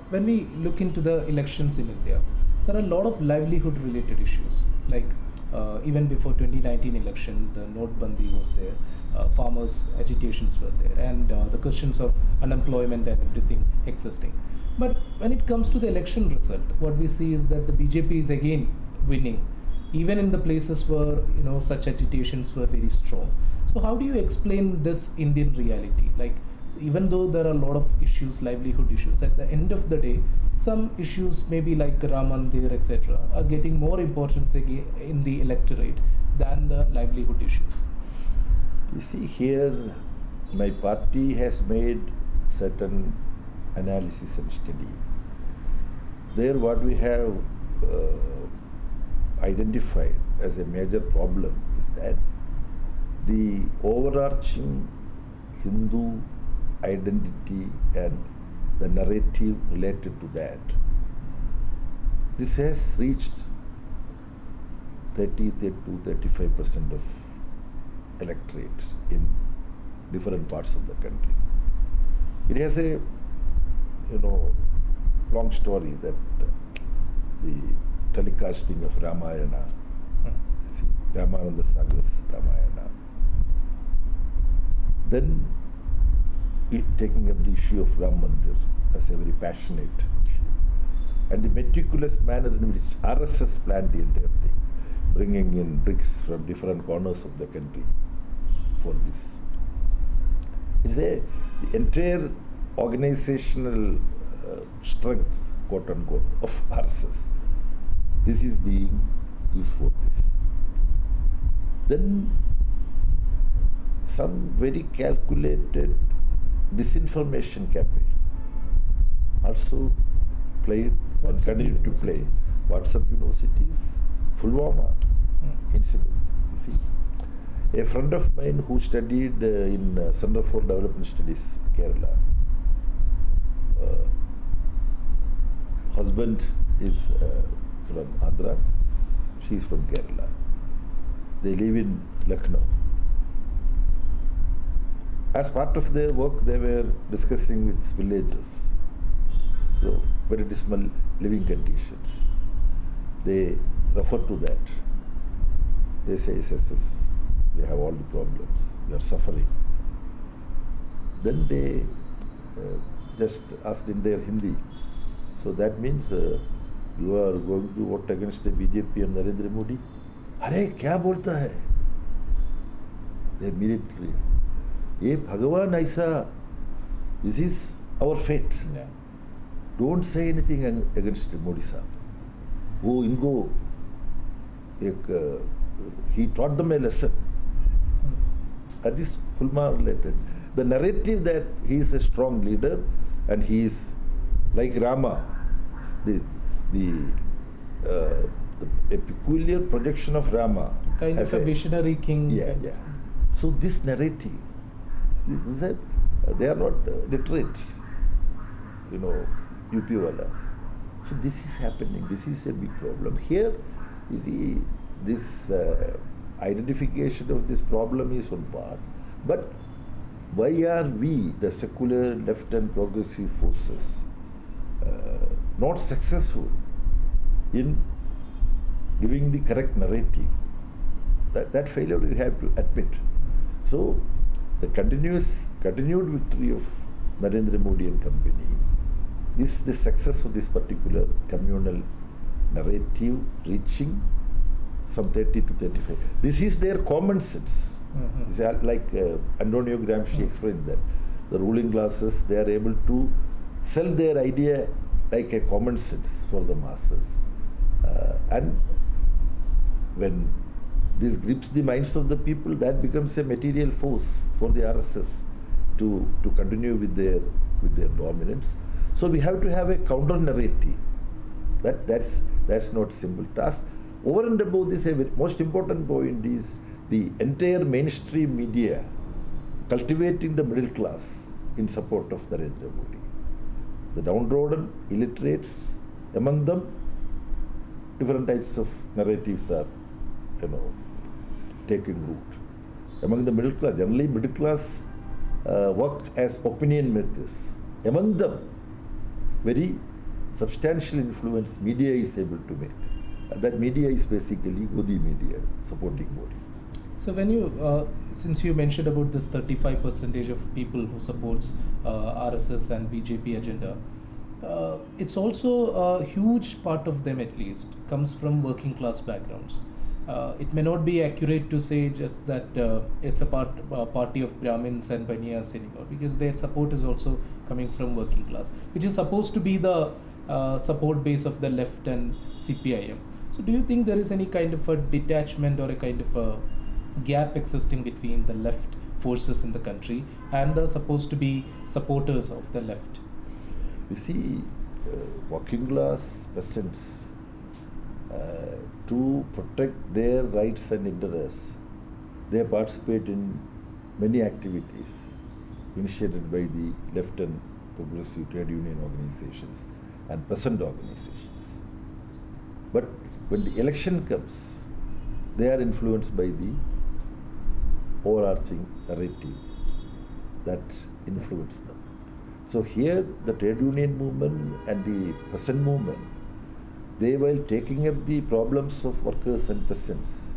When we look into the elections in India, there are a lot of livelihood related issues. Like even before 2019 election, the Notbandi was there, farmers' agitations were there, and the questions of unemployment and everything existing. But when it comes to the election result, what we see is that the BJP is again winning, even in the places where such agitations were very strong. So how do you explain this Indian reality? Like, even though there are a lot of issues, livelihood issues, at the end of the day, some issues maybe like Ram Mandir, etc., are getting more importance again in the electorate than the livelihood issues. You see, here my party has made certain analysis and study. There what we have identified as a major problem is that the overarching Hindu identity and the narrative related to that, this has reached 30-35% of electorate in different parts of the country. It has a long story that the telecasting of Ramayana, Ramananda Sagar's Ramayana, then taking up the issue of Ram Mandir as a very passionate issue, and the meticulous manner in which RSS planned the entire thing, bringing in bricks from different corners of the country for this. It's the entire organizational strength, quote unquote, of RSS. This is being used for this. Then some very calculated disinformation campaign also played and continued to play. WhatsApp universities, Pulwama incident. You see, a friend of mine who studied in Center for Development Studies, Kerala, husband is from Andhra, she is from Kerala. They live in Lucknow. As part of their work, they were discussing with villagers. So, very dismal living conditions. They refer to that. They say, yes, we have all the problems, we are suffering. Then they just asked in their Hindi. So that means you are going to vote against the BJP and Narendra Modi? Arey, kya bolta hai? They immediately, ye Bhagavan aisa, this is our fate. Yeah. Don't say anything against Modi sahab. Wo inko, he taught them a lesson. That is Fulma related. The narrative that he is a strong leader and he is like Rama, a peculiar projection of Rama. Kind of a visionary king. Yeah. So this narrative, they are not literate, UP walas. So this is happening. This is a big problem. Here, you see, this identification of this problem is one part. But why are we, the secular left and progressive forces, not successful in giving the correct narrative? That failure we have to admit. So the continued victory of Narendra Modi and company is the success of this particular communal narrative reaching some 30 to 35. This is their common sense. Like Antonio Gramsci explained that the ruling classes, they are able to sell their idea like a common sense for the masses. And when this grips the minds of the people, that becomes a material force for the RSS to continue with their dominance. So we have to have a counter narrative. That's not a simple task. Over and above this, a most important point is the entire mainstream media cultivating the middle class in support of Narendra Modi. The downtrodden, illiterates, among them, different types of narratives are, taking root. Among the middle class, generally middle class work as opinion makers. Among them, very substantial influence media is able to make. That media is basically Godi media, supporting Modi. So when you, since you mentioned about this 35% of people who supports RSS and BJP agenda, it's also a huge part of them at least comes from working class backgrounds. It may not be accurate to say just that it's a party of Brahmins and Baniyas anymore, because their support is also coming from working class, which is supposed to be the support base of the left and CPIM. So do you think there is any kind of a detachment or a kind of a gap existing between the left forces in the country and the supposed to be supporters of the left? You see, working class peasants, to protect their rights and interests, they participate in many activities initiated by the left and progressive trade union organizations and peasant organizations. But when the election comes, they are influenced by the overarching narrative that influence them. So here the trade union movement and the peasant movement, they, while taking up the problems of workers and peasants,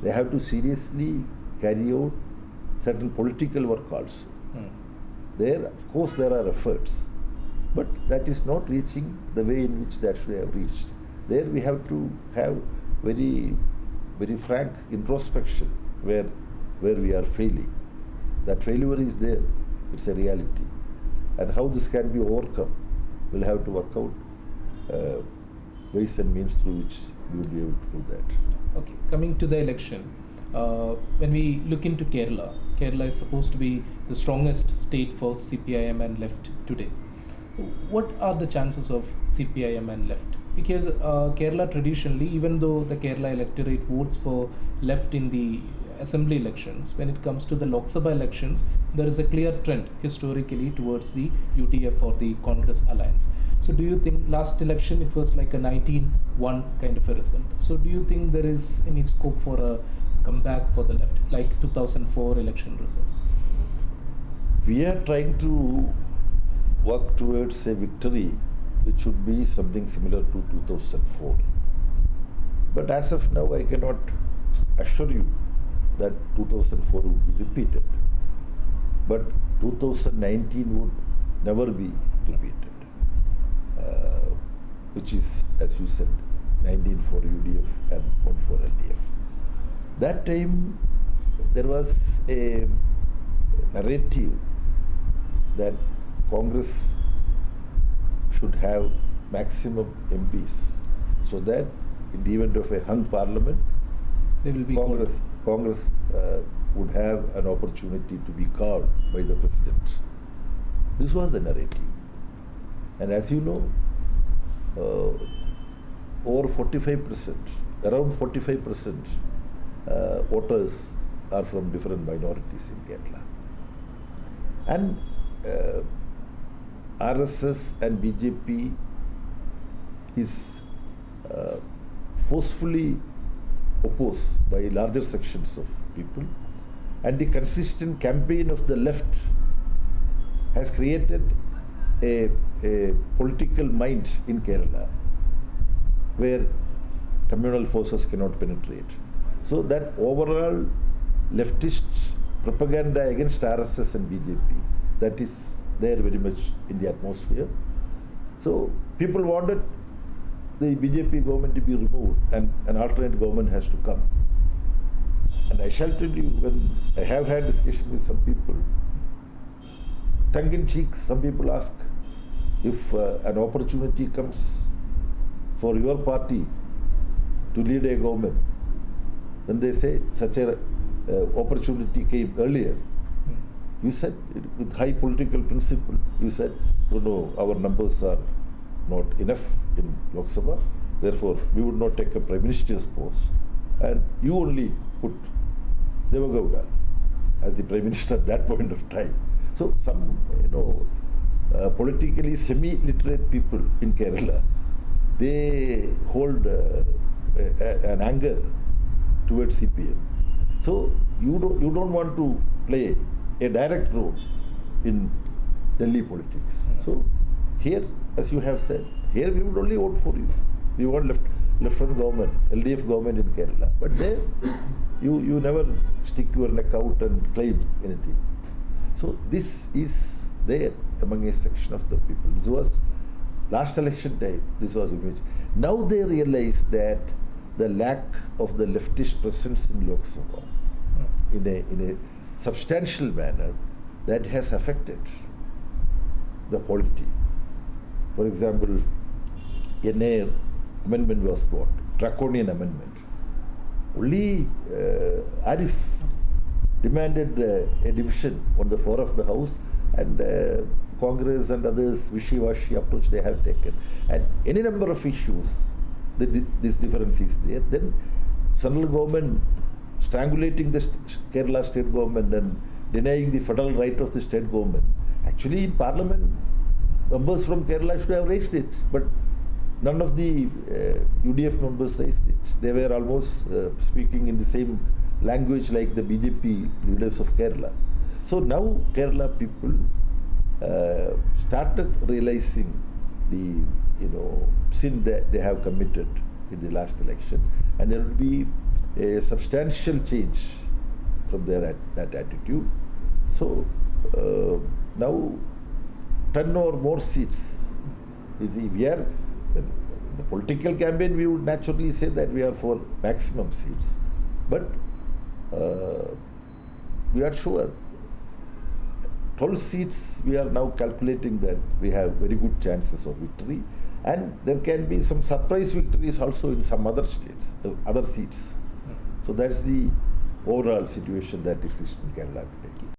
they have to seriously carry out certain political work also. There, of course, there are efforts, but that is not reaching the way in which that should have reached. There we have to have very, very frank introspection where we are failing. That failure is there, it's a reality. And how this can be overcome, we'll have to work out ways and means through which we will be able to do that. Okay, coming to the election, when we look into Kerala, Kerala is supposed to be the strongest state for CPIM and left today. What are the chances of CPIM and left? Because Kerala traditionally, even though the Kerala electorate votes for left in the assembly elections, when it comes to the Lok Sabha elections, there is a clear trend historically towards the UDF or the Congress alliance. So do you think last election it was like a 19-1 kind of a result? So do you think there is any scope for a comeback for the left, like 2004 election results? We are trying to work towards a victory which should be something similar to 2004. But as of now, I cannot assure you that 2004 would be repeated. But 2019 would never be repeated, which is, as you said, 19 for UDF and 1 for LDF. That time, there was a narrative that Congress should have maximum MPs, so that in the event of a hung parliament, They will be Congress would have an opportunity to be called by the president. This was the narrative. And as you know, over 45%, around 45% voters are from different minorities in Kerala. And RSS and BJP is forcefully opposed by larger sections of people, and the consistent campaign of the left has created a political mind in Kerala where communal forces cannot penetrate. So that overall leftist propaganda against RSS and BJP, that is there very much in the atmosphere. So people wanted the BJP government to be removed and an alternate government has to come. And I shall tell you, when I have had discussion with some people, tongue in cheek, some people ask if an opportunity comes for your party to lead a government, then they say such a opportunity came earlier. You said, with high political principle, you said, no, our numbers are not enough in Lok Sabha, therefore we would not take a Prime Minister's post, and you only put Devagowda as the Prime Minister at that point of time. So some, politically semi-literate people in Kerala, they hold an anger towards CPM. So you don't want to play a direct role in Delhi politics. So Here, as you have said, here we would only vote for you. We want left-front government, LDF government in Kerala. But there, you never stick your neck out and claim anything. So this is there among a section of the people. This was last election time. This was image. Now they realize that the lack of the leftist presence in Lok Sabha in a substantial manner, that has affected the polity. For example, NA amendment was brought, draconian amendment. Only Arif demanded a division on the floor of the House, and Congress and others wishy-washy approach they have taken. And any number of issues, this difference is there. Then central government strangulating the Kerala state government and denying the federal right of the state government. Actually, in Parliament, members from Kerala should have raised it, but none of the UDF members raised it. They were almost speaking in the same language like the BJP leaders of Kerala. So now Kerala people started realizing the sin that they have committed in the last election, and there will be a substantial change from that attitude. So now 10 or more seats. You see, we are in the political campaign, we would naturally say that we are for maximum seats, but we are sure 12 seats we are now calculating that we have very good chances of victory, and there can be some surprise victories also in some other states, other seats. So that's the overall situation that exists in Kerala today.